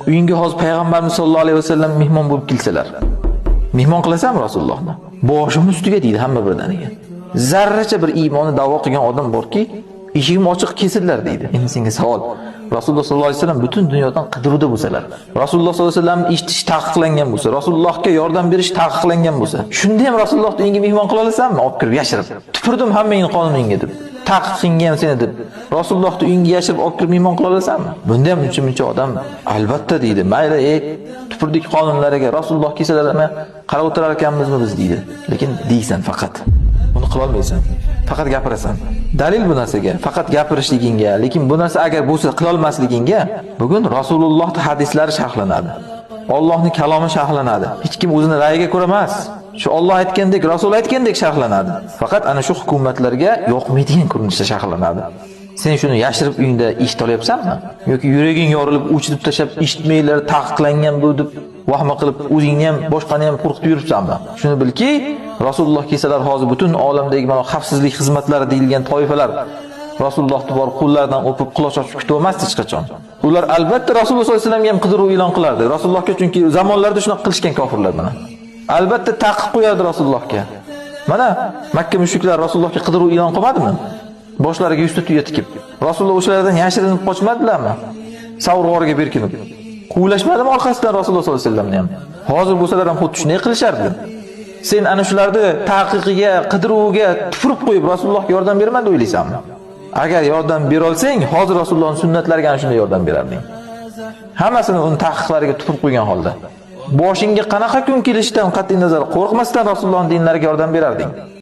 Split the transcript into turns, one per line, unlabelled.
Uyingga hozir payg'ambarimiz sollallohu alayhi vasallam mehmon bo'lib kelsalar, mehmon qilasanmi Rasulullohni? Boshim ustiga deydi hamma birdaniga. Zarracha bir iymoni da'vo qilgan odam borki, eshigim ochiq kesillar deydi. Endi senga savol. Rasululloh sollallohu alayhi vasallam butun dunyodan qidiruvda bo'lsalar, Rasululloh sollallohu alayhi vasallam eshitish taqiqlangan bo'lsa, Rasulullohga yordam berish taqiqlangan bo'lsa, shunda ham Rasulullohni uyingga mehmon qila olasanmi? Olib kirib yashirib. Tupurdim hammangni qonuningga deb. Taqiqingan seni deb. Rasulullohni uyingga yashirib olib kirib mehmon qila olasanmi? Bunda ham uncha odam albatta deydi. Mayli, tupurdik qonunlariga, Rasululloh kelsalar ham qarab o'tirar ekanmizmi biz deydi. Lekin deysan faqat. Buni qila olmaysan. Faqat gapirasan. Dalil bu narsaga, faqat gapirishligingga, lekin bu narsa agar bo'lsa qila olmasligingga, bugun Rasulullohning hadislari sharhlanadi. Allohning kalomi sharhlanadi. Hech kim o'zining ra'yiga ko'ra emas. Shu Alloh aytgandek, Rasul aytgandek sharhlanadi. Faqat ana shu hukumatlarga yoqmaydigan ko'rinishda sharhlanadi. Sen shuni yashirib uyingda eshit olyapsanmi? Yoki yuraging yorilib, o'chirib tashab, eshitmaylar, taqiqlangan bu deb vahma qilib o'zingni ham, boshqani ham qo'rqitib yuribsanmi? Shuni bilki, Rasululloh kelsalar hozir butun olamdagi mana xavfsizlik xizmatlari deyilgan toifalar Rasulullohni bor qo'llaridan o'pib quloq ochib kutib olmasdi hech qachon. Ular albatta Rasululloh sollallohu alayhi vasallamga ham qidiruv e'lon qilardi. Rasulullohga chunki zamonlarda shunaqa qilishgan kofirlar mana. Albatta taqiq qo'yadi Rasulullohga. Mana Makka mushriklar Rasulullohga qidiruv e'lon qilmadimi? Boshlariga yuzta tuya tikib. Rasululloh o'shalardan yashirinib qochmadilarmi? Savr g'origa berkinib. Quvlashmadimi orqasidan Rasululloh sollallohu alayhi vasallamni ham? Hozir bo'lsalar ham xuddi shunday qilishardi. Sen ana shularni taqiqiga, qidiruviga tufurib qo'yib Rasulullohga yordam bermadi o'ylaysanmi? Agar yordam bera olsang, hozir Rasulullohning sunnatlariga ana shunday yordam berarding. Hammasini uning taqiqlariga tufurib qo'ygan holda. Boshingga qanaqa kun kelishidan qat'iy nazar qo'rqmasdan Rasulullohning dinlariga yordam berarding.